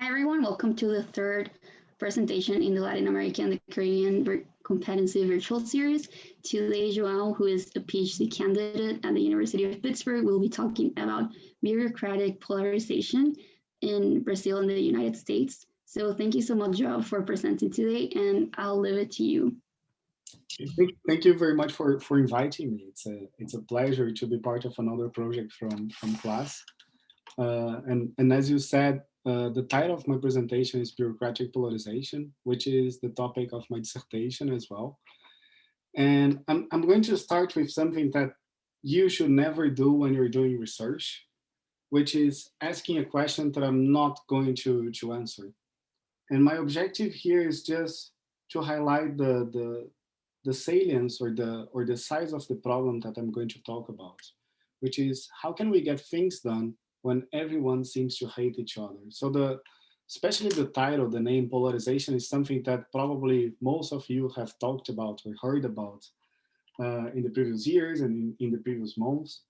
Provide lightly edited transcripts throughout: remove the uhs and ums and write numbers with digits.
Hi, everyone. Welcome to the third presentation in the Latin American and the Caribbean Competency Virtual Series. Today, João, who is a PhD candidate at the University of Pittsburgh, will be talking about bureaucratic polarization in Brazil and the United States. So thank you so much, João, for presenting today, and I'll leave it to you. Thank you very much for inviting me. It's a pleasure to be part of another project from class. And as you said, the title of my presentation is Bureaucratic Polarization, which is the topic of my dissertation as well. And I'm going to start with something that you should never do when you're doing research, which is asking a question that I'm not going to answer. And my objective here is just to highlight the salience or the size of the problem that I'm going to talk about, which is how can we get things done when everyone seems to hate each other? So especially the title, the name polarization is something that probably most of you have talked about or heard about in the previous years and in the previous months.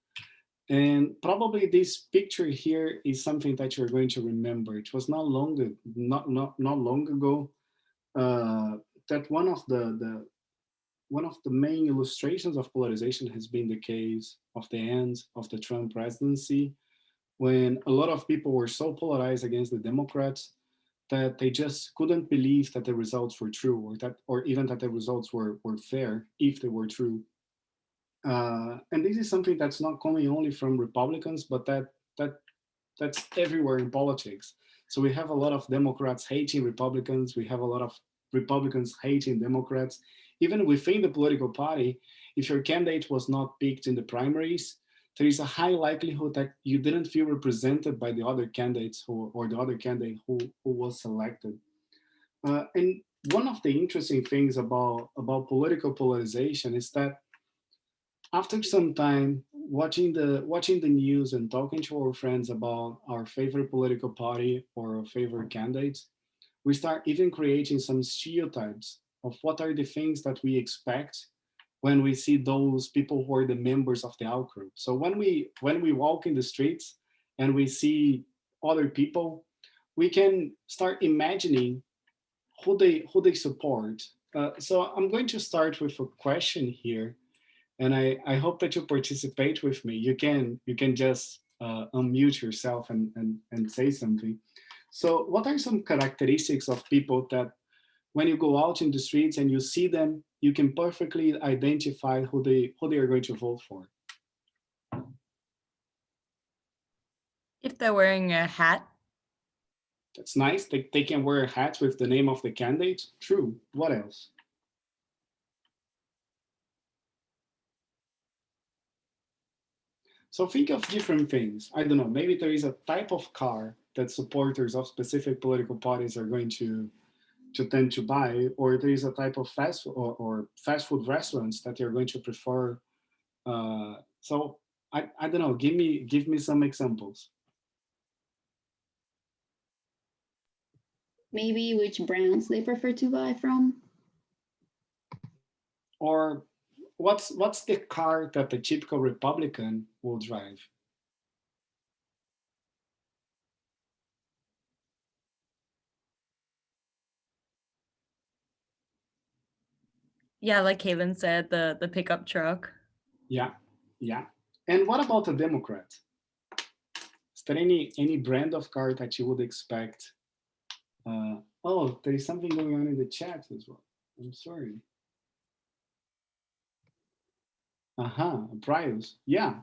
And probably this picture here is something that you're going to remember. It was not long ago that one of the main illustrations of polarization has been the case of the end of the Trump presidency, when a lot of people were so polarized against the Democrats that they just couldn't believe that the results were true, or even that the results were fair if they were true. And this is something that's not coming only from Republicans, but that's everywhere in politics. So we have a lot of Democrats hating Republicans. We have a lot of Republicans hating Democrats. Even within the political party, if your candidate was not picked in the primaries, there is a high likelihood that you didn't feel represented by the other candidates or the other candidate who was selected. And one of the interesting things about political polarization is that after some time watching the news and talking to our friends about our favorite political party or our favorite candidates, we start even creating some stereotypes of what are the things that we expect when we see those people who are the members of the outgroup. So when we walk in the streets and we see other people, we can start imagining who they support. So I'm going to start with a question here, and I hope that you participate with me. You can just unmute yourself and say something. So what are some characteristics of people that when you go out in the streets and you see them, you can perfectly identify who they are going to vote for? If they're wearing a hat. That's nice. They can wear hats with the name of the candidate. True. What else? So think of different things. I don't know, maybe there is a type of car that supporters of specific political parties are going to tend to buy, or there is a type of fast or fast food restaurants that you're going to prefer. So I don't know, give me some examples. Maybe which brands they prefer to buy from. Or what's the car that the typical Republican will drive? Yeah, like Kaylin said, the pickup truck. Yeah. And what about the Democrat? Is there any brand of car that you would expect? Oh, there is something going on in the chat as well. I'm sorry. Prius. Yeah.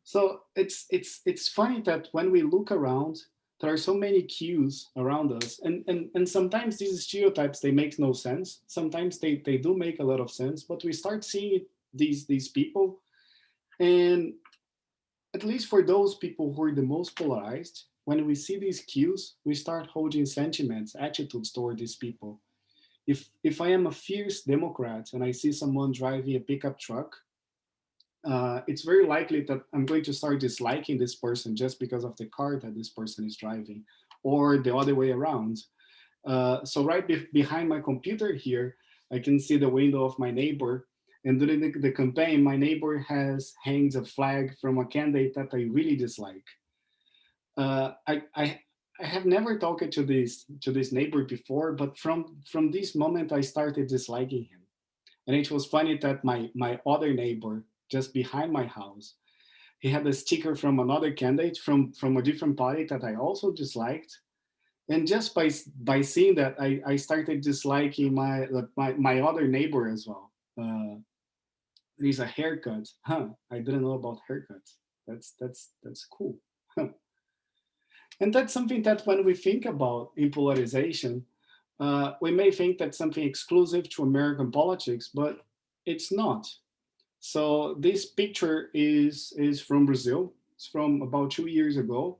So it's funny that when we look around, there are so many cues around us, and sometimes these stereotypes, they make no sense. Sometimes they do make a lot of sense, but we start seeing these people, and at least for those people who are the most polarized, when we see these cues, we start holding sentiments, attitudes toward these people. If I am a fierce Democrat and I see someone driving a pickup truck, it's very likely that I'm going to start disliking this person just because of the car that this person is driving, or the other way around. So right behind my computer here, I can see the window of my neighbor. And during the campaign, my neighbor hangs a flag from a candidate that I really dislike. I I have never talked to this neighbor before, but from this moment I started disliking him. And it was funny that my other neighbor just behind my house, he had a sticker from another candidate from a different party that I also disliked. And just by seeing that, I started disliking my other neighbor as well. There's a haircut, huh? I didn't know about haircuts. That's cool. And that's something that when we think about in polarization, we may think that's something exclusive to American politics, but it's not. So this picture is from Brazil. It's from about 2 years ago.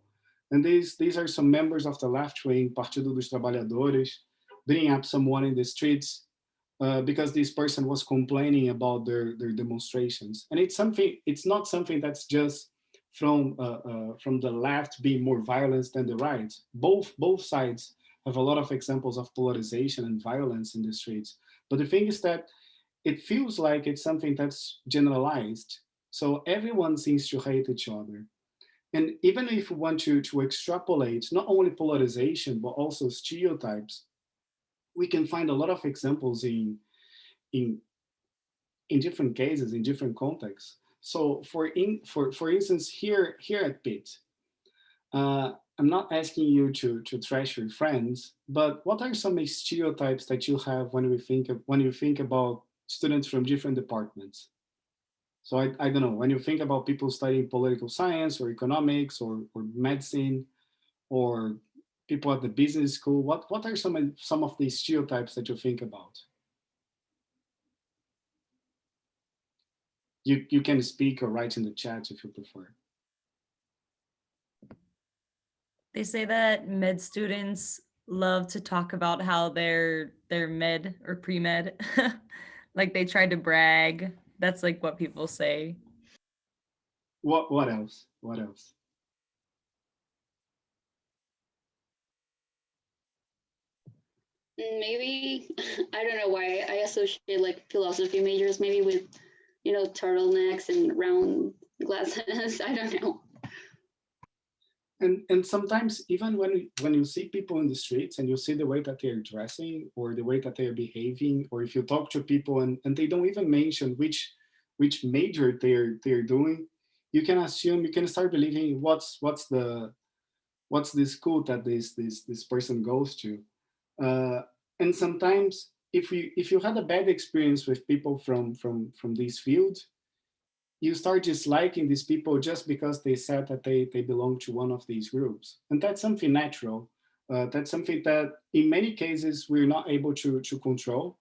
And these are some members of the left wing, Partido dos Trabalhadores, beating up someone in the streets because this person was complaining about their demonstrations. And it's not something that's just from the left being more violent than the right. Both sides have a lot of examples of polarization and violence in the streets. But the thing is that it feels like it's something that's generalized. So everyone seems to hate each other. And even if we want to extrapolate not only polarization, but also stereotypes, we can find a lot of examples in, in different cases, in different contexts. So for instance, here at Pitt, I'm not asking you to trash your friends, but what are some stereotypes that you have when you think about students from different departments? So I don't know, when you think about people studying political science or economics or medicine or people at the business school, what are some of these stereotypes that you think about? You can speak or write in the chat if you prefer. They say that med students love to talk about how they're med or pre-med. Like they try to brag. That's like what people say. What else? What else? Maybe I don't know why I associate like philosophy majors maybe with turtlenecks and round glasses. I don't know. And sometimes even when you see people in the streets and you see the way that they're dressing or the way that they're behaving, or if you talk to people and they don't even mention which major they're doing, you can assume, you can start believing what's the school that this person goes to. uh, and sometimes if you had a bad experience with people from this field, you start disliking these people just because they said that they belong to one of these groups. And that's something natural. That's something that in many cases we're not able to control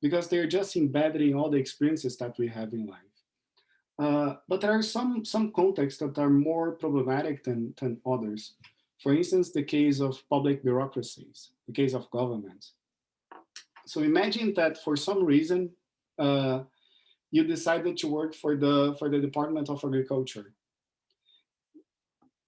because they're just embedded in all the experiences that we have in life. But there are some contexts that are more problematic than others. For instance, the case of public bureaucracies, the case of government. So imagine that for some reason, uh, you decided to work for the Department of Agriculture.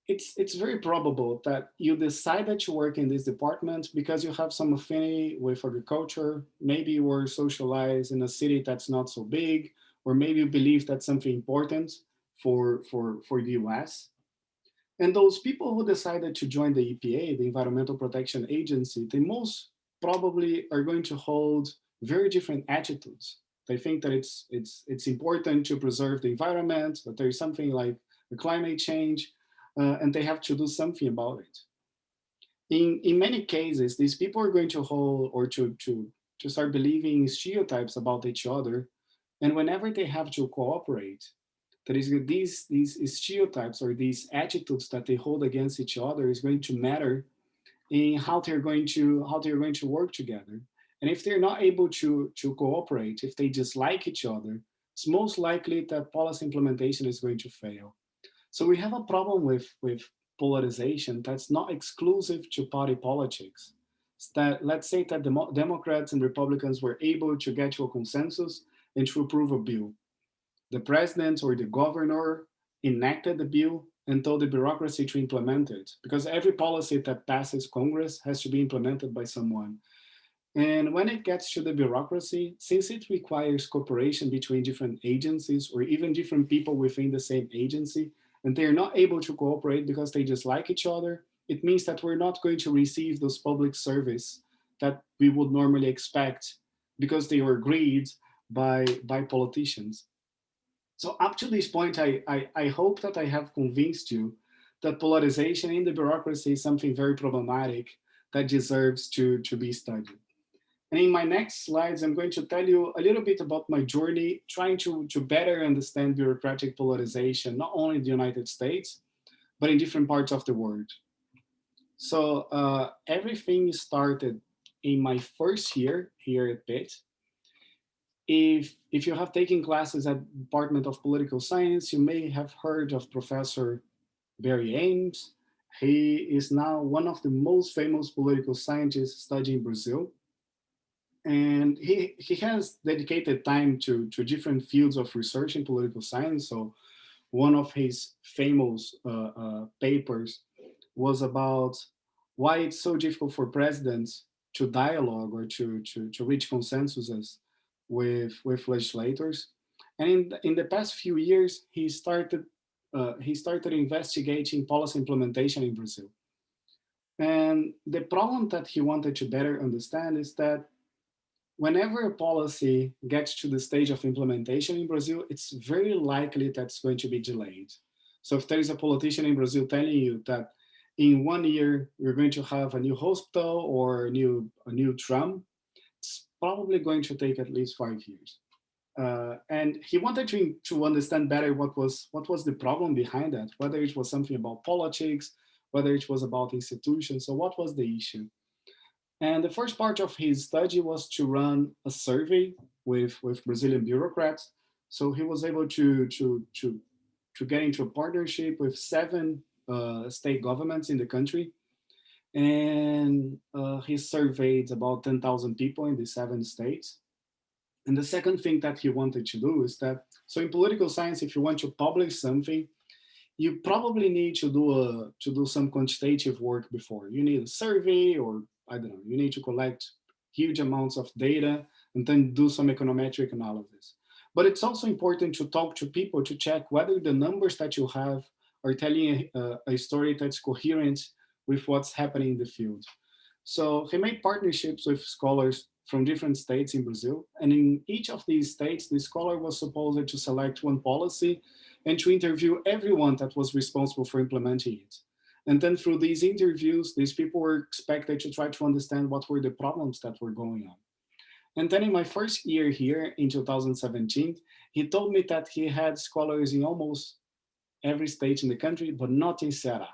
It's very probable that you decided to work in this department because you have some affinity with agriculture. Maybe you were socialized in a city that's not so big, or maybe you believe that's something important for the US. And those people who decided to join the EPA, the Environmental Protection Agency, they most probably are going to hold very different attitudes. They think that it's important to preserve the environment, but there is something like the climate change, and they have to do something about it. In many cases, these people are going to hold or to start believing stereotypes about each other, and whenever they have to cooperate, that is these stereotypes or these attitudes that they hold against each other is going to matter in how they're going to work together. And if they're not able to cooperate, if they dislike each other, it's most likely that policy implementation is going to fail. So we have a problem with polarization that's not exclusive to party politics. It's that let's say that the Democrats and Republicans were able to get to a consensus and to approve a bill. The president or the governor enacted the bill and told the bureaucracy to implement it, because every policy that passes Congress has to be implemented by someone. And when it gets to the bureaucracy, since it requires cooperation between different agencies or even different people within the same agency, and they're not able to cooperate because they just like each other, it means that we're not going to receive those public service that we would normally expect because they were agreed by politicians. So up to this point, I hope that I have convinced you that polarization in the bureaucracy is something very problematic that deserves to be studied. And in my next slides, I'm going to tell you a little bit about my journey trying to better understand bureaucratic polarization, not only in the United States, but in different parts of the world. So everything started in my first year here at Pitt. If you have taken classes at Department of Political Science, you may have heard of Professor Barry Ames. He is now one of the most famous political scientists studying Brazil. And he has dedicated time to different fields of research in political science. So one of his famous papers was about why it's so difficult for presidents to dialogue or to reach consensuses with legislators. And in the past few years, he started investigating policy implementation in Brazil. And the problem that he wanted to better understand is that whenever a policy gets to the stage of implementation in Brazil, it's very likely that it's going to be delayed. So if there is a politician in Brazil telling you that in 1 year we're going to have a new hospital or a new tram, it's probably going to take at least 5 years. And he wanted to understand better what was the problem behind that, whether it was something about politics, whether it was about institutions. So what was the issue? And the first part of his study was to run a survey with Brazilian bureaucrats. So he was able to get into a partnership with seven state governments in the country. And he surveyed about 10,000 people in the seven states. And the second thing that he wanted to do is that, so in political science, if you want to publish something, you probably need to do some quantitative work before. You need a survey, or I don't know, you need to collect huge amounts of data and then do some econometric analysis. But it's also important to talk to people to check whether the numbers that you have are telling a story that's coherent with what's happening in the field. So he made partnerships with scholars from different states in Brazil. And in each of these states, the scholar was supposed to select one policy and to interview everyone that was responsible for implementing it. And then through these interviews, these people were expected to try to understand what were the problems that were going on. And then in my first year here in 2017, he told me that he had scholars in almost every state in the country, but not in Ceará.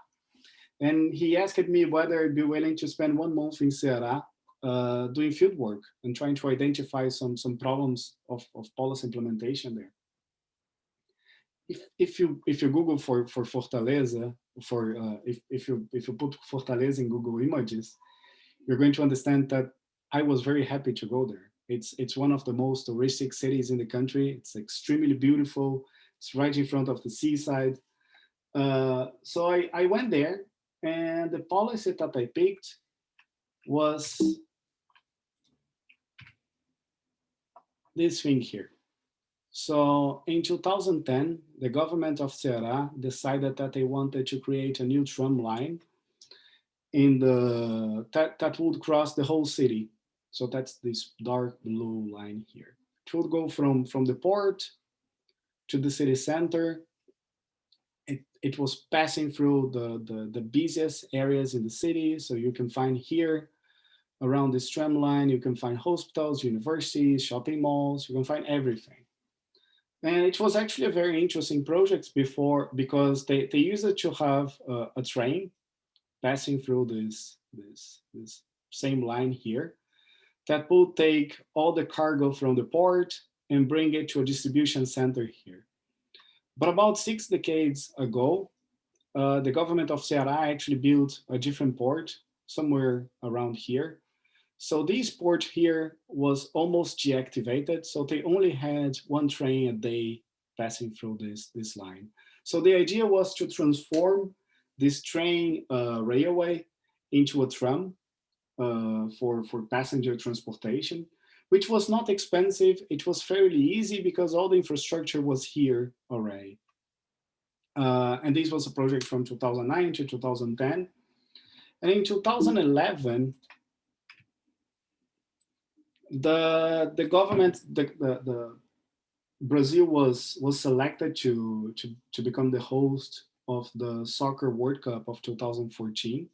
And he asked me whether I'd be willing to spend 1 month in Ceará doing field work and trying to identify some problems of policy implementation there. If you Google for Fortaleza, if you put Fortaleza in Google Images, you're going to understand that I was very happy to go there. It's one of the most touristic cities in the country. It's extremely beautiful. It's right in front of the seaside. So I went there, and the policy that I picked was this thing here. So in 2010, the government of Ceará decided that they wanted to create a new tram line that would cross the whole city. So that's this dark blue line here. It would go from the port to the city center. It was passing through the busiest areas in the city. So you can find here around this tram line, you can find hospitals, universities, shopping malls, you can find everything. And it was actually a very interesting project before, because they used it to have a train passing through this same line here that would take all the cargo from the port and bring it to a distribution center here. But about 6 decades ago, the government of Ceará actually built a different port somewhere around here. So this port here was almost deactivated. So they only had one train a day passing through this line. So the idea was to transform this train railway into a tram for passenger transportation, which was not expensive. It was fairly easy because all the infrastructure was here already. And this was a project from 2009 to 2010. And in 2011, the government, the Brazil was selected to become the host of the Soccer World Cup of 2014.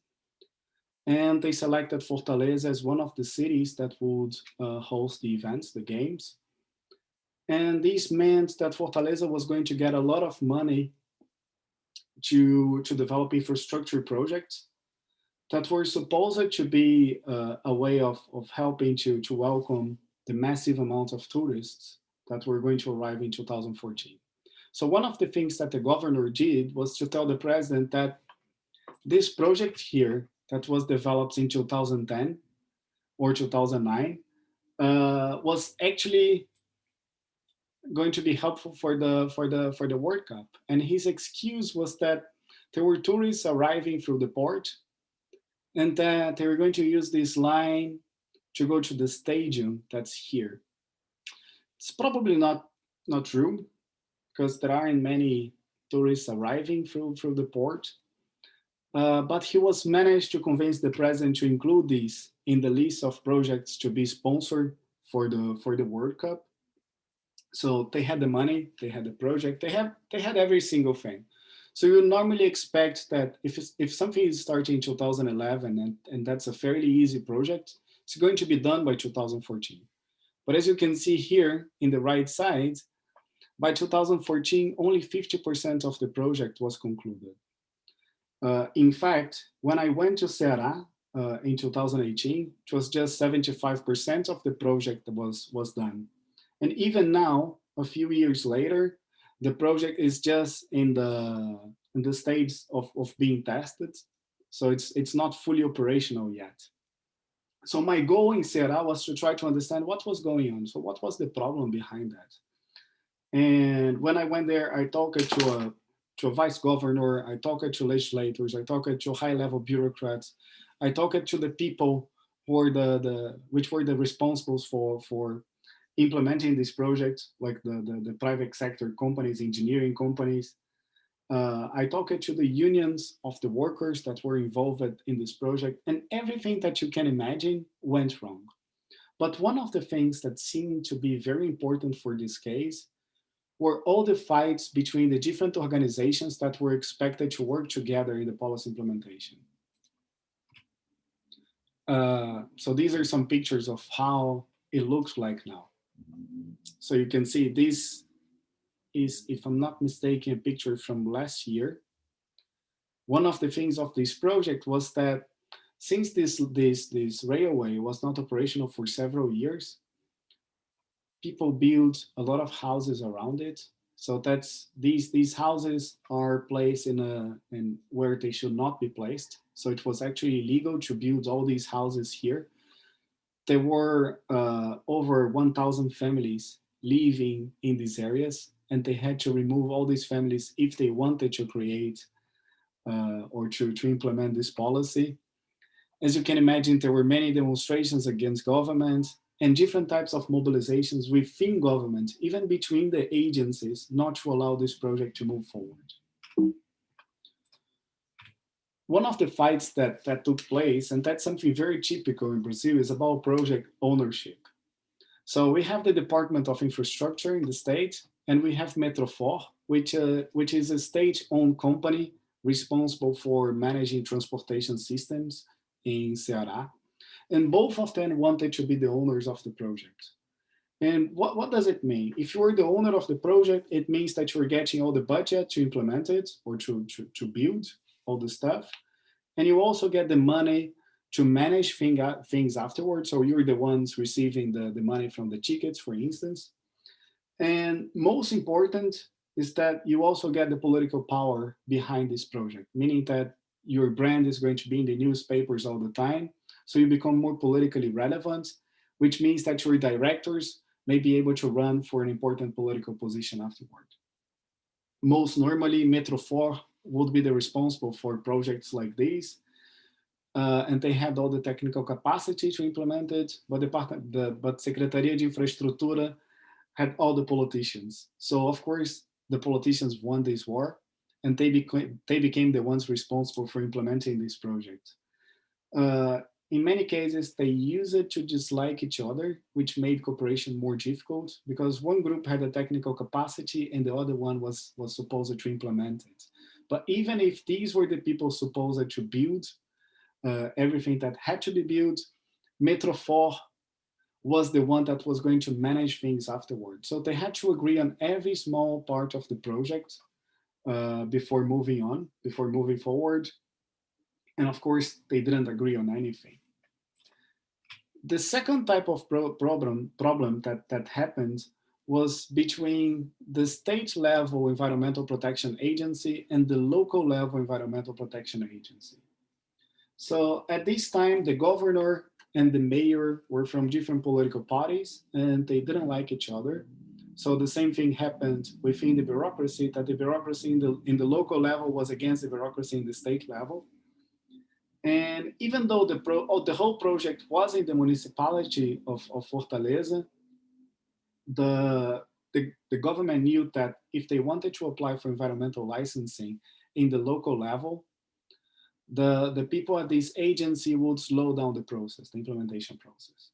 And they selected Fortaleza as one of the cities that would host the events, the games. And this meant that Fortaleza was going to get a lot of money to develop infrastructure projects that were supposed to be a way of helping to welcome the massive amount of tourists that were going to arrive in 2014. So one of the things that the governor did was to tell the president that this project here that was developed in 2010 or 2009 was actually going to be helpful for the World Cup. And his excuse was that there were tourists arriving through the port and that they were going to use this line to go to the stadium that's here. It's probably not true because there aren't many tourists arriving through the port. But he was managed to convince the president to include this in the list of projects to be sponsored for the World Cup. So they had the money, they had the project, they had every single thing. So you normally expect that if something is starting in 2011 and that's a fairly easy project, it's going to be done by 2014. But as you can see here in the right side, by 2014, only 50% of the project was concluded. In fact, when I went to Ceará in 2018, it was just 75% of the project that was done. And even now, a few years later, the project is just in the stage of being tested. So it's not fully operational yet. So my goal in Ceará was to try to understand what was going on. So what was the problem behind that? And when I went there, I talked to a vice governor, I talked to legislators, I talked to high-level bureaucrats, I talked to the people who were which were the responsibles for implementing this project, like the private sector companies, engineering companies. I talked to the unions of the workers that were involved in this project, and everything that you can imagine went wrong. But one of the things that seemed to be very important for this case were all the fights between the different organizations that were expected to work together in the policy implementation. So these are some pictures of how it looks like now. So you can see this is, if I'm not mistaken, a picture from last year. One of the things of this project was that since this railway was not operational for several years, people built a lot of houses around it. So that's these houses are placed in where they should not be placed. So it was actually illegal to build all these houses here. There were over 1,000 families living in these areas, and they had to remove all these families if they wanted to create or to implement this policy. As you can imagine, there were many demonstrations against government and different types of mobilizations within government, even between the agencies, not to allow this project to move forward. One of the fights that took place, and that's something very typical in Brazil, is about project ownership. So we have the Department of Infrastructure in the state, and we have Metrofor, which is a state-owned company responsible for managing transportation systems in Ceará. And both of them wanted to be the owners of the project. And what does it mean? If you're the owner of the project, it means that you're getting all the budget to implement it or to build all the stuff. And you also get the money to manage things afterwards. So you're the ones receiving the money from the tickets, for instance. And most important is that you also get the political power behind this project, meaning that your brand is going to be in the newspapers all the time. So you become more politically relevant, which means that your directors may be able to run for an important political position afterward. Most normally, Metrofor would be the responsible for projects like these. And they had all the technical capacity to implement it, but Secretaria de Infraestrutura had all the politicians. So of course, the politicians won this war, and they became the ones responsible for implementing this project. In many cases, they use it to dislike each other, which made cooperation more difficult because one group had a technical capacity and the other one was supposed to implement it. But even if these were the people supposed to build everything that had to be built, Metrofor was the one that was going to manage things afterwards. So they had to agree on every small part of the project before moving on, before moving forward. And of course, they didn't agree on anything. The second type of problem that happened was between the state level environmental protection agency and the local level environmental protection agency. So at this time, the governor and the mayor were from different political parties and they didn't like each other. So the same thing happened within the bureaucracy, that the bureaucracy in the local level was against the bureaucracy in the state level. And even though the whole project was in the municipality of Fortaleza, the government knew that if they wanted to apply for environmental licensing in the local level, the people at this agency would slow down the process, the implementation process.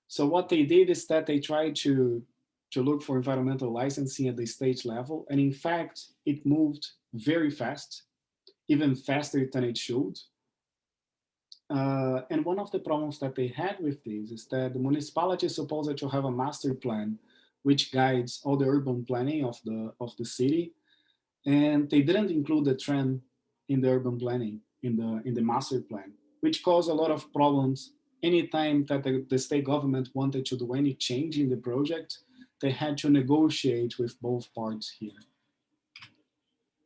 So what they did is that they tried to look for environmental licensing at the state level. And in fact, it moved very fast, even faster than it should. And one of the problems that they had with this is that the municipality is supposed to have a master plan which guides all the urban planning of the city, and they didn't include the tram in the urban planning in the master plan, which caused a lot of problems. Anytime that the state government wanted to do any change in the project, they had to negotiate with both parts here.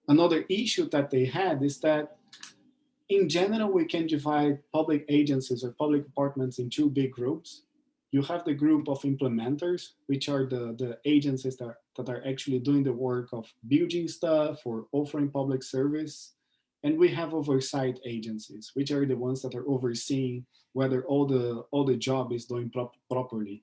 Another issue that they had is that in general, we can divide public agencies or public departments in two big groups. You have the group of implementers, which are the agencies that are actually doing the work of building stuff or offering public service. And we have oversight agencies, which are the ones that are overseeing whether all the job is done properly.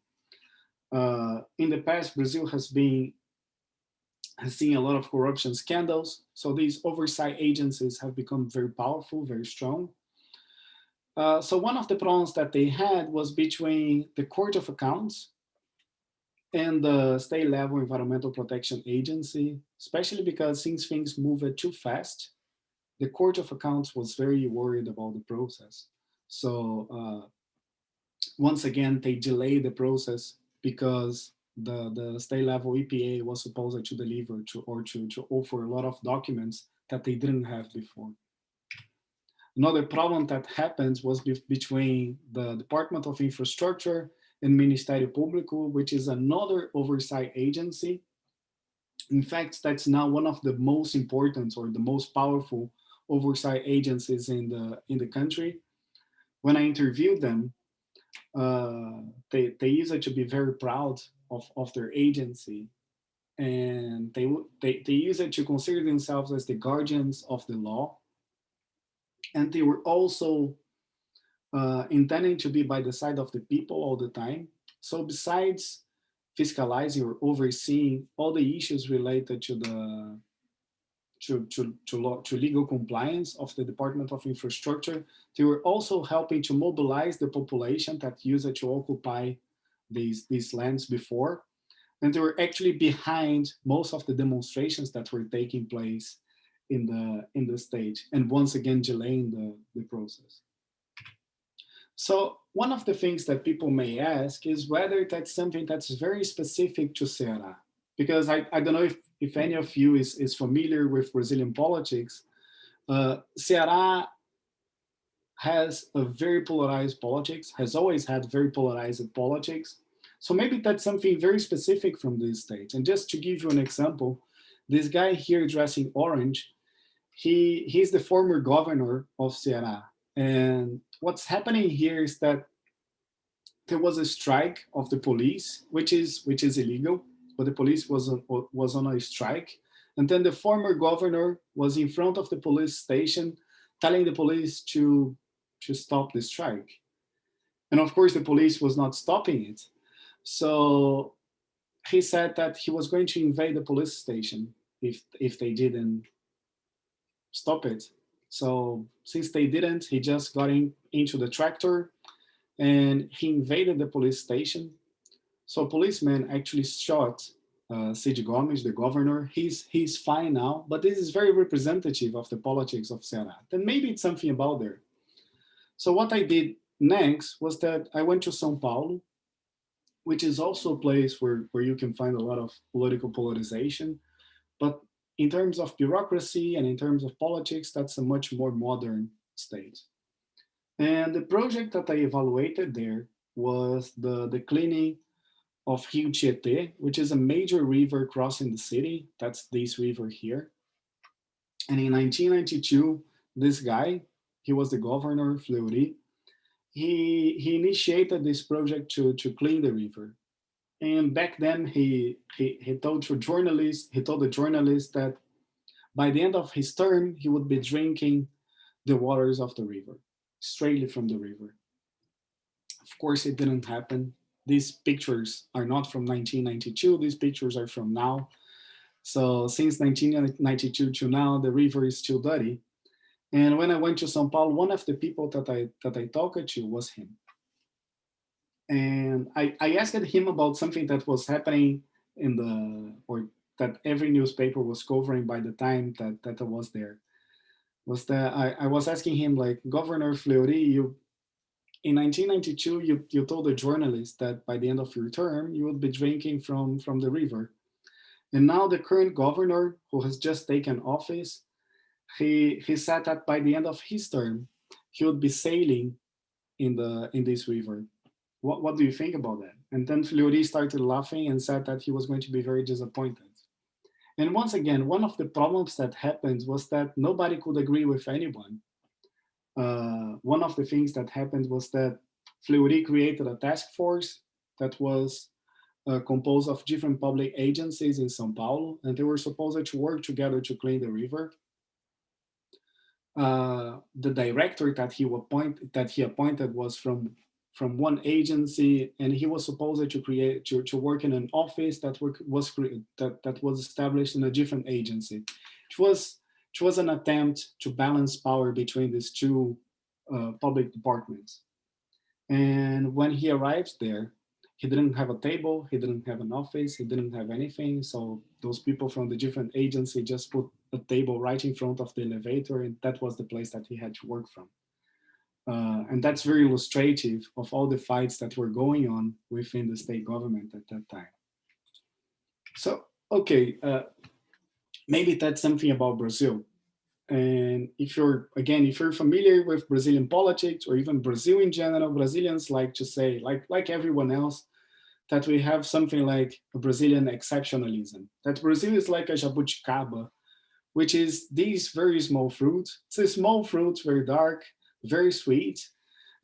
In the past, Brazil has seen a lot of corruption scandals. So these oversight agencies have become very powerful, very strong. So one of the problems that they had was between the Court of Accounts and the state level environmental protection agency, especially because since things moved too fast, the Court of Accounts was very worried about the process. So once again, they delayed the process because the state level EPA was supposed to deliver to offer a lot of documents that they didn't have before. Another problem that happens was between the Department of Infrastructure and Ministério Público, which is another oversight agency. In fact, that's now one of the most important or the most powerful oversight agencies in the country. When I interviewed them, they used to be very proud of their agency, and they use it to consider themselves as the guardians of the law, and they were also intending to be by the side of the people all the time. So besides fiscalizing or overseeing all the issues related to the to legal compliance of the Department of Infrastructure, they were also helping to mobilize the population that used to occupy these lands before. And they were actually behind most of the demonstrations that were taking place in the state, and once again delaying the process. So one of the things that people may ask is whether that's something that's very specific to Ceará. Because I don't know if any of you is familiar with Brazilian politics. Ceará has a very polarized politics, has always had very polarized politics. So maybe that's something very specific from this state. And just to give you an example, this guy here dressing orange, he's the former governor of Ceará. And what's happening here is that there was a strike of the police, which is illegal, but the police was on a strike. And then the former governor was in front of the police station telling the police to stop the strike. And of course, the police was not stopping it. So he said that he was going to invade the police station if they didn't stop it. So since they didn't, he just got into the tractor and he invaded the police station. So policeman actually shot Cid Gomes, the governor. He's fine now, but this is very representative of the politics of Ceará. Then maybe it's something about there. So what I did next was that I went to Sao Paulo, which is also a place where you can find a lot of political polarization. But in terms of bureaucracy and in terms of politics, that's a much more modern state. And the project that I evaluated there was the cleaning of Rio Tietê, which is a major river crossing the city. That's this river here. And in 1992, this guy, he was the governor, Fleury, he initiated this project to clean the river. And back then, he told the journalist that by the end of his term, he would be drinking the waters of the river, straightly from the river. Of course, it didn't happen. These pictures are not from 1992. These pictures are from now. So since 1992 to now, the river is still dirty. And when I went to Sao Paulo, one of the people that I talked to was him. And I asked him about something that was happening or that every newspaper was covering by the time that I was there. Was that I was asking him, like, Governor Fleury, you in 1992 you told a journalist that by the end of your term you would be drinking from the river. And now the current governor, who has just taken office, he said that by the end of his term he would be sailing in this river. What do you think about that? And then Fleury started laughing and said that he was going to be very disappointed. And once again, one of the problems that happened was that nobody could agree with anyone. One of the things that happened was that Fleury created a task force that was composed of different public agencies in Sao Paulo, and they were supposed to work together to clean the river. The director that he appointed was from one agency, and he was supposed to work in an office that was established in a different agency. It was an attempt to balance power between these two public departments. And when he arrived there, he didn't have a table, he didn't have an office, he didn't have anything. So those people from the different agency just put a table right in front of the elevator, and that was the place that he had to work from. And that's very illustrative of all the fights that were going on within the state government at that time. So, okay, maybe that's something about Brazil. And if you're familiar with Brazilian politics or even Brazil in general, Brazilians like to say, like everyone else, that we have something like a Brazilian exceptionalism. That Brazil is like a jabuticaba, which is these very small fruits. It's a small fruit, very dark, very sweet,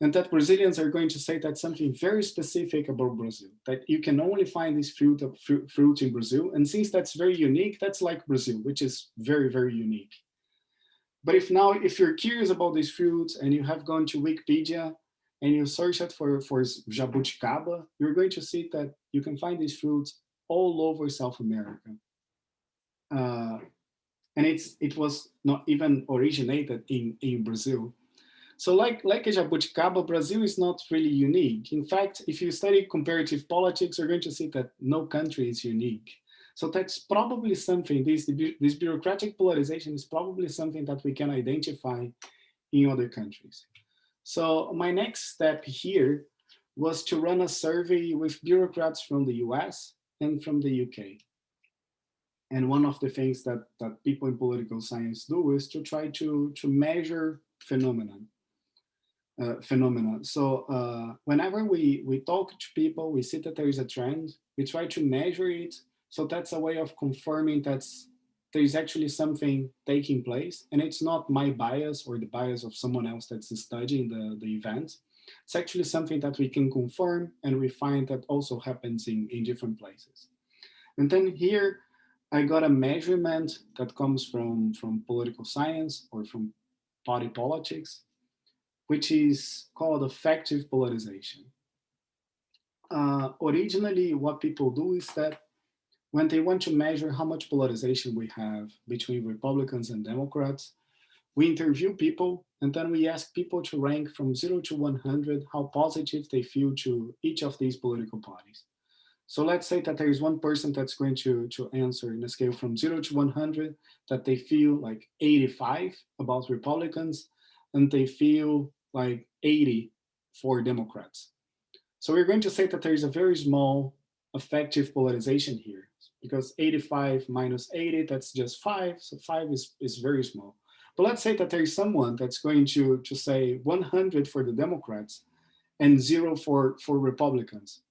and that Brazilians are going to say that's something very specific about Brazil, that you can only find this fruit in Brazil. And since that's very unique, that's like Brazil, which is very, very unique. But if you're curious about these fruits and you have gone to Wikipedia and you search it for jabuticaba, you're going to see that you can find these fruits all over South America. And it was not even originated in Brazil. So like a jabuticaba, Brazil is not really unique. In fact, if you study comparative politics, you're going to see that no country is unique. So that's probably something, this bureaucratic polarization is probably something that we can identify in other countries. So my next step here was to run a survey with bureaucrats from the US and from the UK. And one of the things that people in political science do is to try to measure phenomena. So whenever we talk to people, we see that there is a trend, we try to measure it. So that's a way of confirming that there is actually something taking place, and it's not my bias or the bias of someone else that's studying the event. It's actually something that we can confirm, and we find that also happens in different places. And then here, I got a measurement that comes from political science or from party politics, which is called effective polarization. Originally, what people do is that when they want to measure how much polarization we have between Republicans and Democrats, We interview people, and then we ask people to rank from 0 to 100 how positive they feel to each of these political parties. So let's say that there is one person that's going to answer in a scale from 0 to 100 that they feel like 85 about Republicans, and they feel like 80 for Democrats. So we're going to say that there is a very small effective polarization here, because 85 minus 80, that's just 5. So 5 is very small. But let's say that there is someone that's going to say 100 for the Democrats and 0 for Republicans.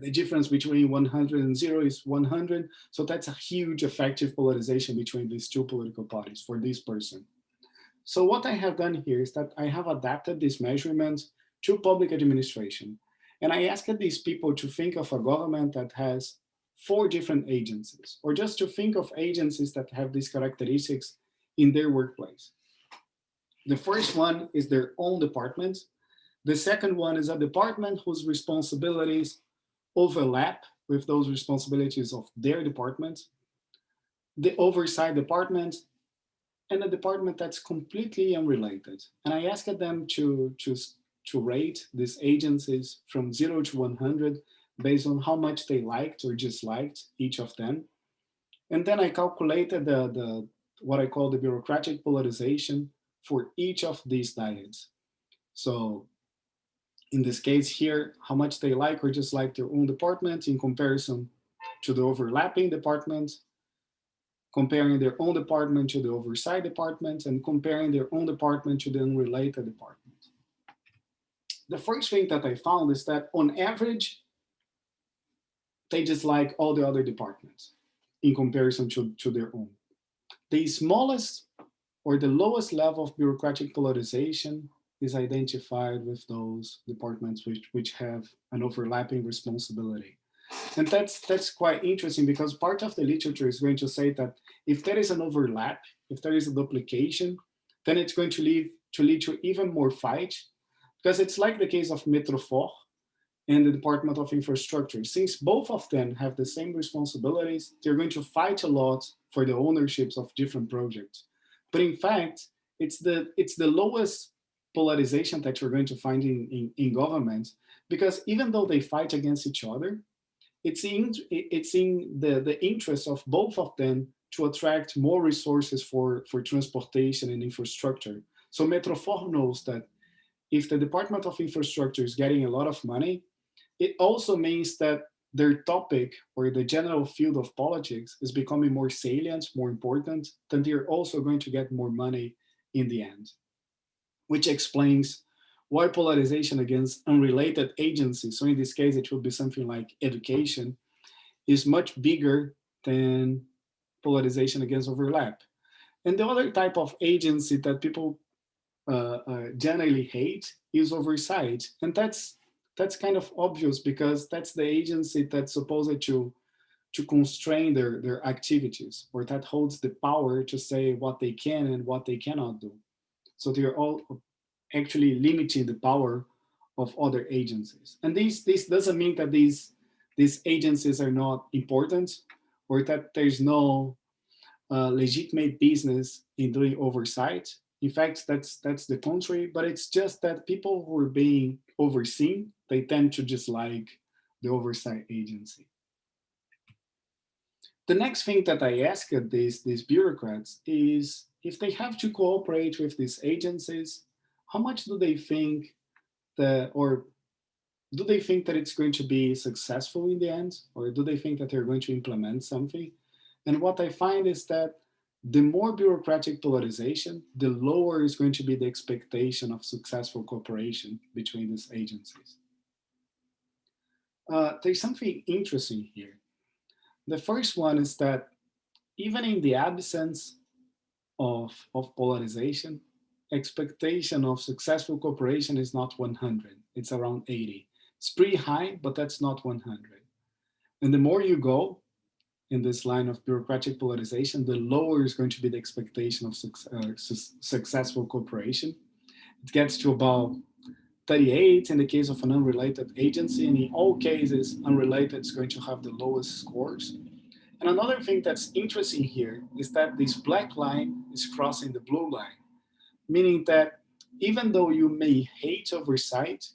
The difference between 100 and 0 is 100. So that's a huge effective polarization between these two political parties for this person. So what I have done here is that I have adapted these measurements to public administration. And I asked these people to think of a government that has 4 different agencies, or just to think of agencies that have these characteristics in their workplace. The first one is their own department. The second one is a department whose responsibilities overlap with those responsibilities of their department. The oversight department, and a department that's completely unrelated. And I asked them to rate these agencies from 0 to 100 based on how much they liked or disliked each of them. And then I calculated the what I call the bureaucratic polarization for each of these dyads. So in this case here, how much they like or dislike their own department in comparison to the overlapping departments, comparing their own department to the oversight department, and comparing their own department to the unrelated department. The first thing that I found is that on average, they dislike all the other departments in comparison to their own. The smallest or the lowest level of bureaucratic polarization is identified with those departments which have an overlapping responsibility. And that's quite interesting, because part of the literature is going to say that if there is an overlap, if there is a duplication, then it's going to lead to even more fight, because it's like the case of Metrofort and the Department of Infrastructure. Since both of them have the same responsibilities, they're going to fight a lot for the ownerships of different projects. But in fact, it's the lowest polarization that you're going to find in government, because even though they fight against each other, it's in the interest of both of them to attract more resources for transportation and infrastructure. So Metrofort knows that if the Department of Infrastructure is getting a lot of money, it also means that their topic or the general field of politics is becoming more salient, more important, then they're also going to get more money in the end, which explains why polarization against unrelated agencies, so in this case it would be something like education, is much bigger than polarization against overlap. And the other type of agency that people generally hate is oversight. And that's kind of obvious, because that's the agency that's supposed to constrain their activities, or that holds the power to say what they can and what they cannot do. So they're all actually limiting the power of other agencies. And this doesn't mean that these agencies are not important, or that there's no legitimate business in doing oversight. In fact, that's the contrary, but it's just that people who are being overseen, they tend to dislike the oversight agency. The next thing that I ask these bureaucrats is, if they have to cooperate with these agencies, how much do they think that, or do they think that it's going to be successful in the end? Or do they think that they're going to implement something? And what I find is that the more bureaucratic polarization, the lower is going to be the expectation of successful cooperation between these agencies. There's something interesting here. The first one is that even in the absence of polarization, expectation of successful cooperation is not 100, it's around 80. It's pretty high, but that's not 100. And the more you go in this line of bureaucratic polarization, the lower is going to be the expectation of successful cooperation. It gets to about 38 in the case of an unrelated agency, and in all cases, unrelated is going to have the lowest scores. And another thing that's interesting here is that this black line is crossing the blue line, meaning that even though you may hate oversight,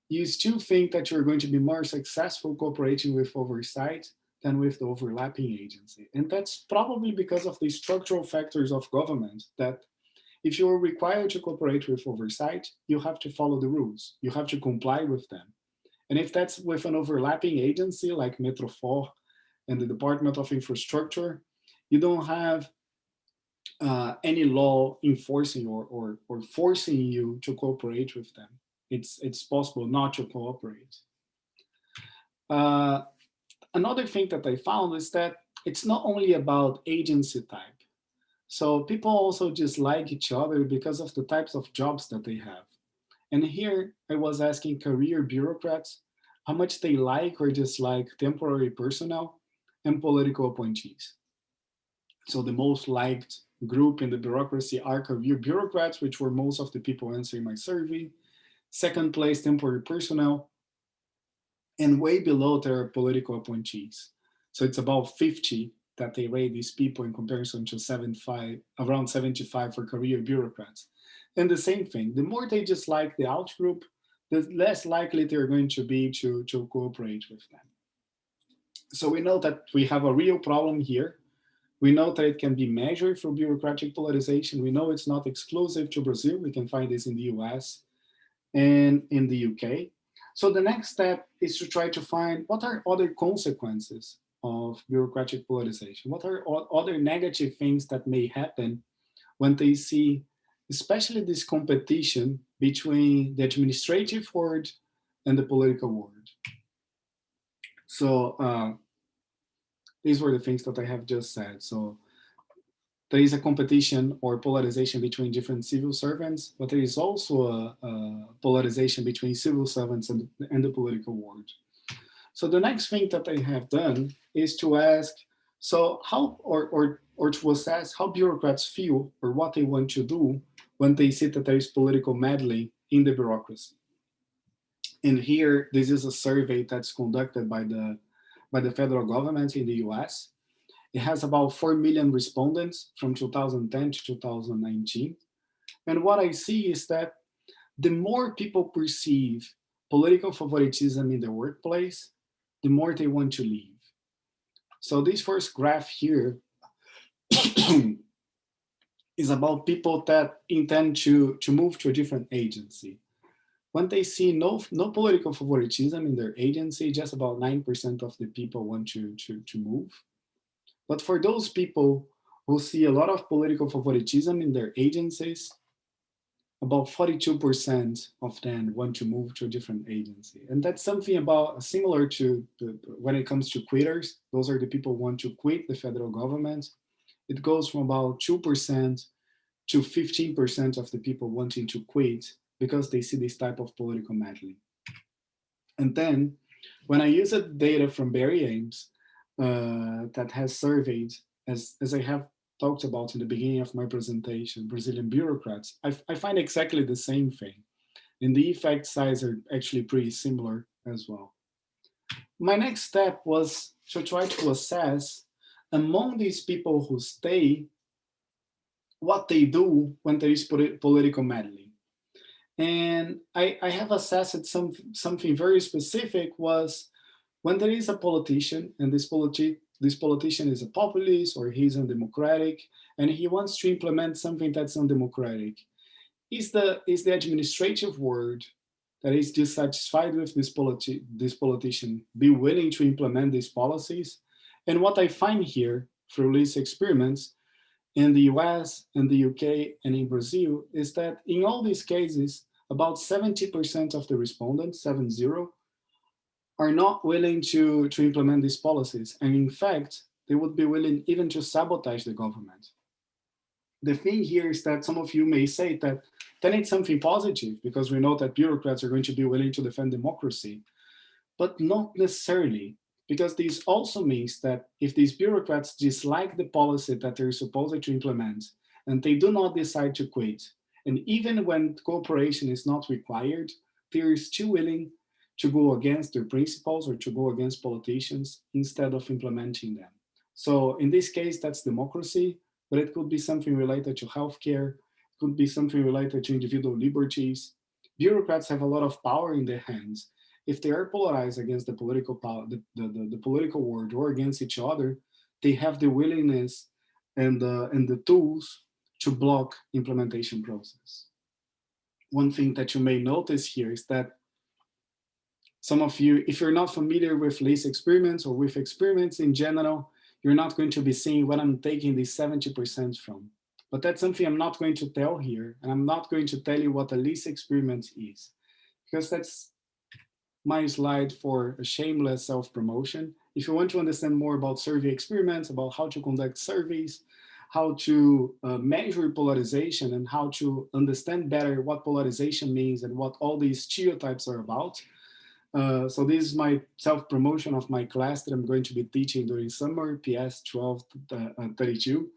you still think that you're going to be more successful cooperating with oversight than with the overlapping agency. And that's probably because of the structural factors of government that if you're required to cooperate with oversight, you have to follow the rules. You have to comply with them. And if that's with an overlapping agency like Metrofor and the Department of Infrastructure, you don't have any law enforcing or forcing you to cooperate with them. It's possible not to cooperate. Uh, Another thing that I found is that it's not only about agency type. So people also dislike each other because of the types of jobs that they have. And here I was asking career bureaucrats how much they like or dislike temporary personnel and political appointees. So the most liked group in the bureaucracy are career bureaucrats, which were most of the people answering my survey. Second place, temporary personnel, and way below there are political appointees. So it's about 50 that they rate these people in comparison to 75, around 75 for career bureaucrats. And the same thing, the more they dislike the out group, the less likely they're going to be to cooperate with them. So we know that we have a real problem here. We know that it can be measured for bureaucratic polarization. We know it's not exclusive to Brazil. We can find this in the US and in the UK. So the next step is to try to find what are other consequences of bureaucratic polarization? What are other negative things that may happen when they see, especially this competition between the administrative world and the political world? So these were the things that I have just said. So there is a competition or polarization between different civil servants, but there is also a polarization between civil servants and the political world. So the next thing that I have done is to ask, so how, or to assess how bureaucrats feel or what they want to do when they see that there is political meddling in the bureaucracy. And here, this is a survey that's conducted by the federal government in the US. It has about 4 million respondents from 2010 to 2019. And what I see is that the more people perceive political favoritism in the workplace, the more they want to leave. So this first graph here is about people that intend to move to a different agency. When they see no political favoritism in their agency, just about 9% of the people want to move. But for those people who see a lot of political favoritism in their agencies, about 42% of them want to move to a different agency. And that's something about similar to when it comes to quitters. Those are the people who want to quit the federal government. It goes from about 2% to 15% of the people wanting to quit because they see this type of political meddling. And then when I use the data from Barry Ames that has surveyed, as I have talked about in the beginning of my presentation, Brazilian bureaucrats, I find exactly the same thing. And the effect size are actually pretty similar as well. My next step was to try to assess among these people who stay, what they do when there is political meddling. And I have assessed something very specific was when there is a politician and this politician is a populist or he's undemocratic and he wants to implement something that's undemocratic. Is the administrative world that is dissatisfied with this politician be willing to implement these policies? And what I find here through these experiments in the US and the UK and in Brazil is that in all these cases, about 70% of the respondents, 70, are not willing to implement these policies. And in fact, they would be willing even to sabotage the government. The thing here is that some of you may say that then it's something positive because we know that bureaucrats are going to be willing to defend democracy, but not necessarily, because this also means that if these bureaucrats dislike the policy that they're supposed to implement and they do not decide to quit, and even when cooperation is not required, they're still willing to go against their principles or to go against politicians instead of implementing them. So in this case, that's democracy. but it could be something related to healthcare, could be something related to individual liberties. Bureaucrats have a lot of power in their hands. If they are polarized against the political power, the political world, or against each other, they have the willingness and the tools to block implementation process. One thing that you may notice here is that some of you, if you're not familiar with LIS experiments or with experiments in general, you're not going to be seeing what I'm taking these 70% from. But that's something I'm not going to tell here, and I'm not going to tell you what a LIS experiment is, because that's my slide for a shameless self-promotion. If you want to understand more about survey experiments, about how to conduct surveys, how to measure polarization, and how to understand better what polarization means and what all these stereotypes are about. So this is my self-promotion of my class that I'm going to be teaching during summer, PS 1232.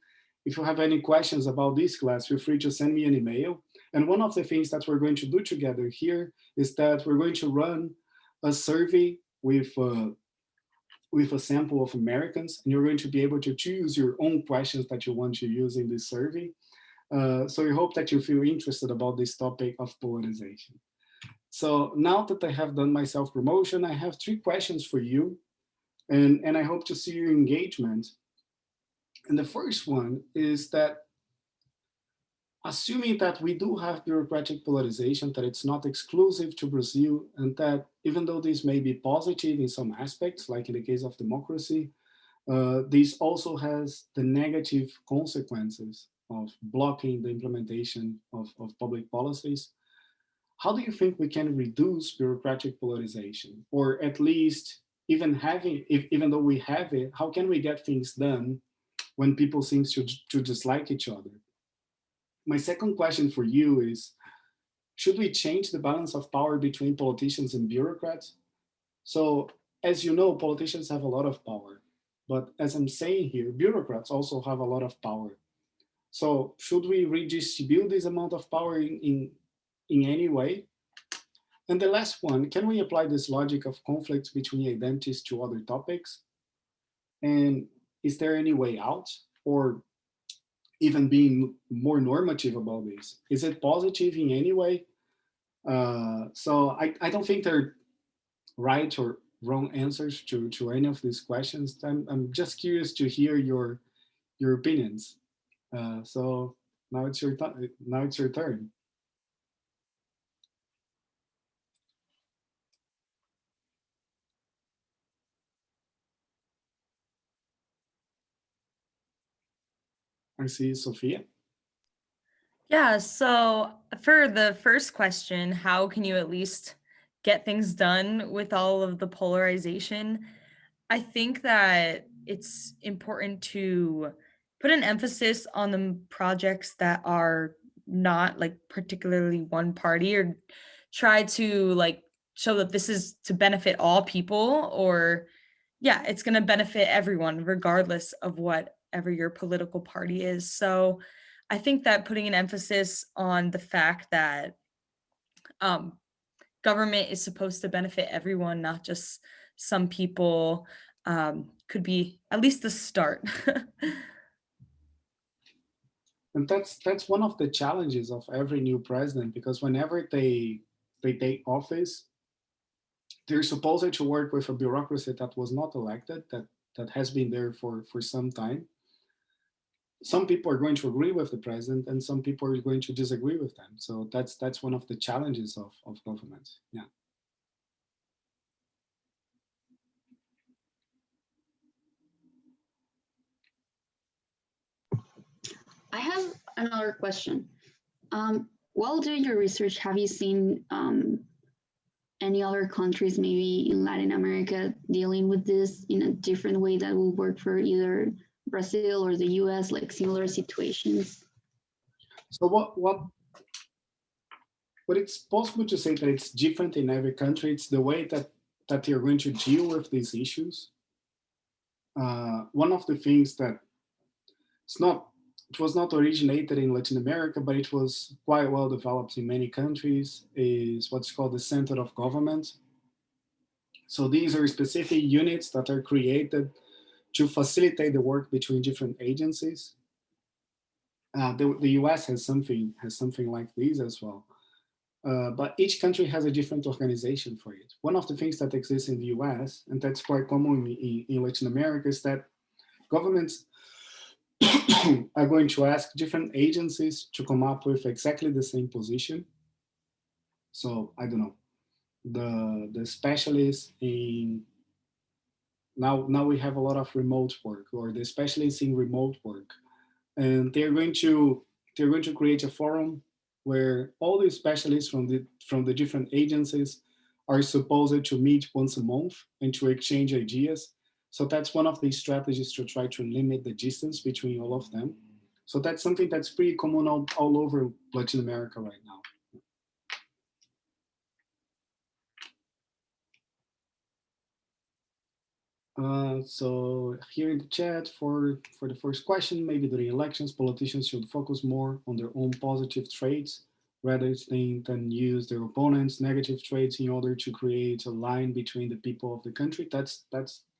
If you have any questions about this class, feel free to send me an email. And one of the things that we're going to do together here is that we're going to run a survey with a sample of Americans, and you're going to be able to choose your own questions that you want to use in this survey. So we hope that you feel interested about this topic of polarization. So now that I have done my self-promotion, I have 3 questions for you, and I hope to see your engagement. And the first one is that, assuming that we do have bureaucratic polarization, that it's not exclusive to Brazil, and that even though this may be positive in some aspects, like in the case of democracy, this also has the negative consequences of blocking the implementation of public policies. How do you think we can reduce bureaucratic polarization? Or at least, even though we have it, how can we get things done when people seem to dislike each other? My second question for you is, should we change the balance of power between politicians and bureaucrats? So, as you know, politicians have a lot of power, but as I'm saying here, bureaucrats also have a lot of power. So, should we redistribute this amount of power in any way? And the last one, can we apply this logic of conflicts between identities to other topics? And is there any way out? Or even being more normative about this? Is it positive in any way? So I don't think they're right or wrong answers to any of these questions. I'm just curious to hear your opinions. So now it's your now it's your turn. I see Sophia. Yeah, so for the first question, how can you at least get things done with all of the polarization? I think that it's important to put an emphasis on the projects that are not like particularly one party, or try to like show that this is to benefit all people, or yeah, it's going to benefit everyone regardless of whatever your political party is. So I think that putting an emphasis on the fact that um, government is supposed to benefit everyone, not just some people, could be at least the start. And that's one of the challenges of every new president, because whenever they take office, they're supposed to work with a bureaucracy that was not elected, that has been there for some time. Some people are going to agree with the president and some people are going to disagree with them. So that's one of the challenges of government. Yeah. I have another question. While doing your research, have you seen any other countries, maybe in Latin America, dealing with this in a different way that will work for either Brazil or the US, like similar situations? So what it's possible to say that it's different in every country. It's the way that you're going to deal with these issues. One of the things that it was not originated in Latin America, but it was quite well developed in many countries, is what's called the center of government. So these are specific units that are created to facilitate the work between different agencies. The US has something like this as well. But each country has a different organization for it. One of the things that exists in the US, and that's quite common in Latin America, is that governments are going to ask different agencies to come up with exactly the same position. So I don't know, the specialists in now we have a lot of remote work, or the specialists in remote work, and they're going to create a forum where all the specialists from the different agencies are supposed to meet once a month and to exchange ideas. So that's one of the strategies to try to limit the distance between all of them. So that's something that's pretty common all over Latin America right now. So here in the chat for the first question, maybe during elections, politicians should focus more on their own positive traits rather than use their opponents' negative traits in order to create a line between the people of the country. That's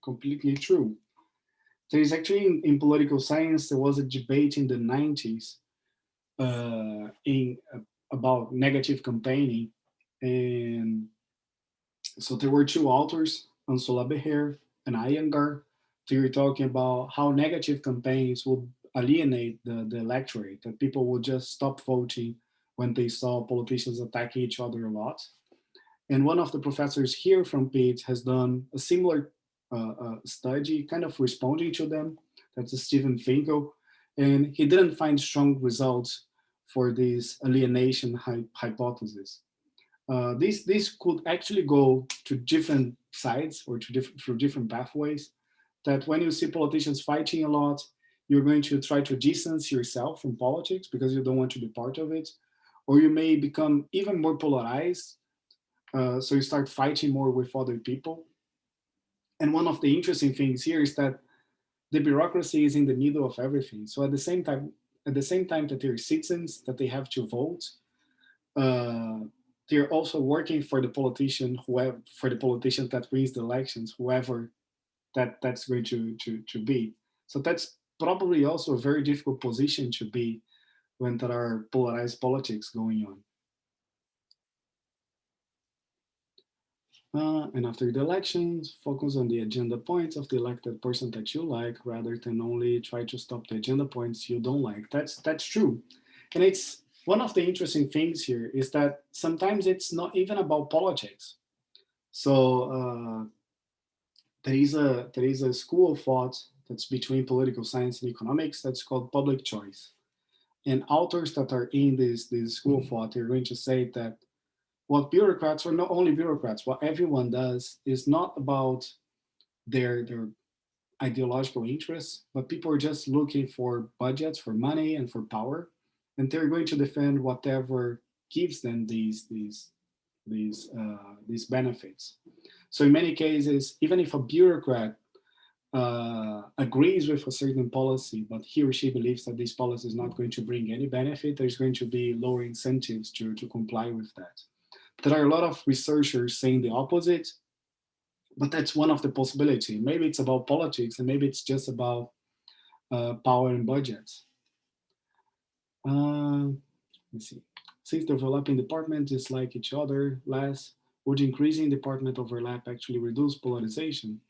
completely true. There is actually in political science, there was a debate in the 90s in about negative campaigning. And so there were two authors, Ansola Beher and Iyengar. They were talking about how negative campaigns would alienate the electorate, that people would just stop voting when they saw politicians attacking each other a lot. And one of the professors here from Pitt has done a similar study, kind of responding to them. That's Stephen Finkel. And he didn't find strong results for this alienation hypothesis. This could actually go to different sides or through different pathways. That when you see politicians fighting a lot, you're going to try to distance yourself from politics because you don't want to be part of it, or you may become even more polarized. So you start fighting more with other people. And one of the interesting things here is that the bureaucracy is in the middle of everything. So at the same time that they're citizens, that they have to vote, uh, they're also working for the politician, whoever for the politician that wins the elections, whoever that's going to be. So that's probably also a very difficult position to be when there are polarized politics going on. And after the elections, focus on the agenda points of the elected person that you like, rather than only try to stop the agenda points you don't like. That's true, and it's one of the interesting things here is that sometimes it's not even about politics. So there is a school of thought that's between political science and economics that's called public choice. And authors that are in this school of thought are going to say that what bureaucrats, or not only bureaucrats, what everyone does is not about their ideological interests, but people are just looking for budgets, for money, and for power, and they're going to defend whatever gives them these benefits. So in many cases, even if a bureaucrat agrees with a certain policy, but he or she believes that this policy is not going to bring any benefit, there's going to be lower incentives to comply with that. There are a lot of researchers saying the opposite, but that's one of the possibilities. Maybe it's about politics, and maybe it's just about power and budgets. Let's see. Since developing departments dislike each other less, would increasing department overlap actually reduce polarization?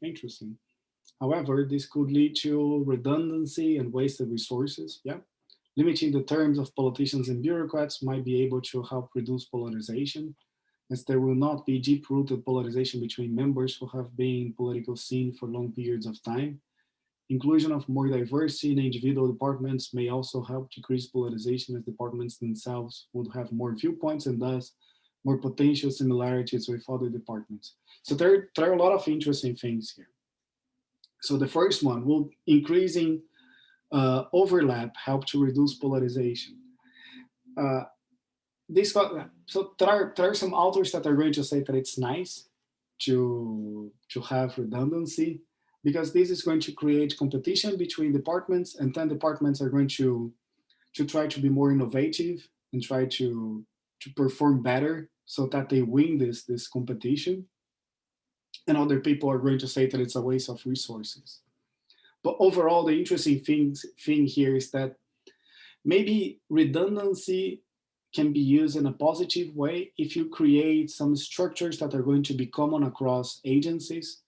Interesting. However, this could lead to redundancy and wasted resources. Yeah. Limiting the terms of politicians and bureaucrats might be able to help reduce polarization, as there will not be deep-rooted polarization between members who have been in political scene for long periods of time. Inclusion of more diversity in individual departments may also help decrease polarization, as departments themselves would have more viewpoints and thus more potential similarities with other departments. So there are a lot of interesting things here. So the first one, will increasing overlap help to reduce polarization? Uh, so there are some authors that are going to say that it's nice to have redundancy, because this is going to create competition between departments, and then departments are going to try to be more innovative and try to perform better so that they win this competition, and other people are going to say that it's a waste of resources. But overall, the interesting thing here is that Maybe redundancy can be used in a positive way if you create some structures that are going to be common across agencies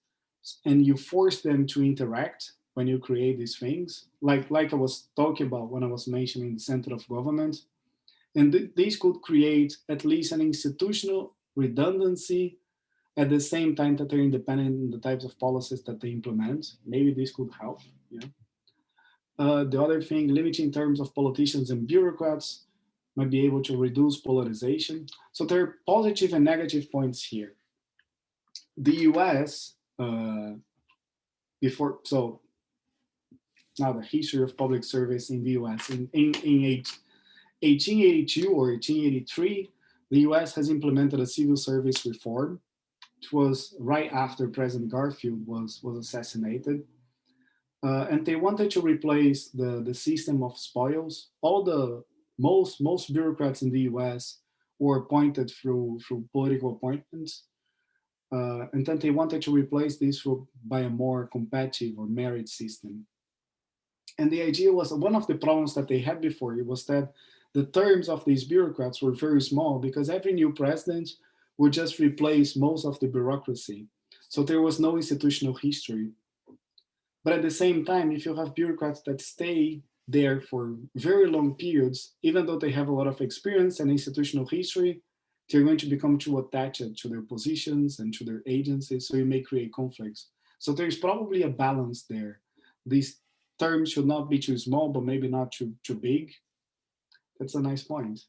and you force them to interact when you create these things, like I was talking about when I was mentioning the center of government. And these could create at least an institutional redundancy at the same time that they're independent in the types of policies that they implement. Maybe this could help. Yeah. The other thing, limiting terms of politicians and bureaucrats might be able to reduce polarization. So there are positive and negative points here. The US, before, so now the history of public service in the US. In 1882 or 1883, the US has implemented a civil service reform. It was right after President Garfield was assassinated. And they wanted to replace the system of spoils. All the most bureaucrats in the US were appointed through political appointments. And then they wanted to replace this by a more competitive or merit system. And the idea was one of the problems that they had before it was that the terms of these bureaucrats were very small because every new president would just replace most of the bureaucracy. So there was no institutional history. But at the same time, if you have bureaucrats that stay there for very long periods, even though they have a lot of experience and institutional history, they're going to become too attached to their positions and to their agencies. So you may create conflicts. So there's probably a balance there. These terms should not be too small, but maybe not too big. That's a nice point.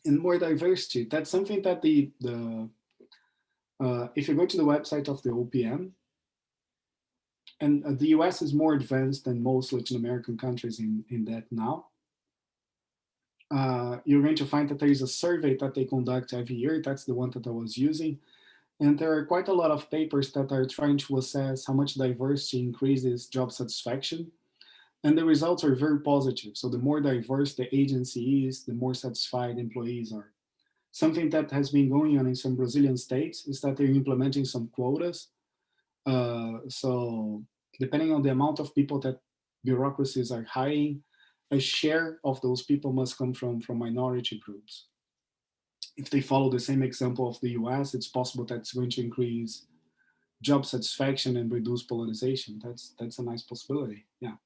And more diversity. That's something that if you go to the website of the OPM, and the US is more advanced than most Latin American countries in that now. You're going to find that there is a survey that they conduct every year. That's the one that I was using. And there are quite a lot of papers that are trying to assess how much diversity increases job satisfaction. And the results are very positive. So the more diverse the agency is, the more satisfied employees are. Something that has been going on in some Brazilian states is that they're implementing some quotas. So depending on the amount of people that bureaucracies are hiring, a share of those people must come from minority groups. If they follow the same example of the US, it's possible that's going to increase job satisfaction and reduce polarization. That's a nice possibility. Yeah.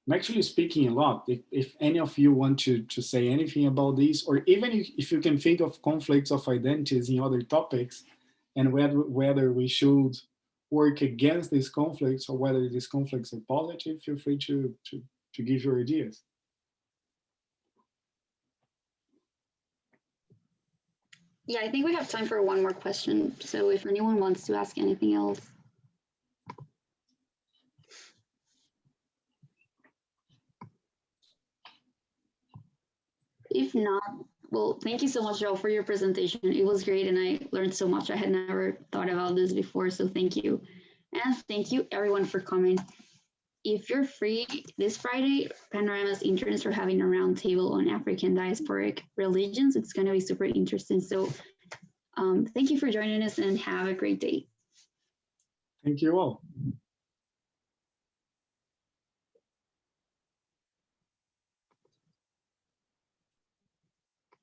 I'm actually speaking a lot. If any of you want to say anything about this, or even if you can think of conflicts of identities in other topics, and whether we should work against these conflicts or whether these conflicts are positive, feel free to give your ideas. Yeah, I think we have time for one more question. So if anyone wants to ask anything else. If not, well, thank you so much, João, for your presentation. It was great and I learned so much. I had never thought about this before, so thank you. And thank you everyone for coming. If you're free this Friday, Panorama's interns are having a roundtable on African diasporic religions. It's going to be super interesting. So thank you for joining us and have a great day. Thank you all.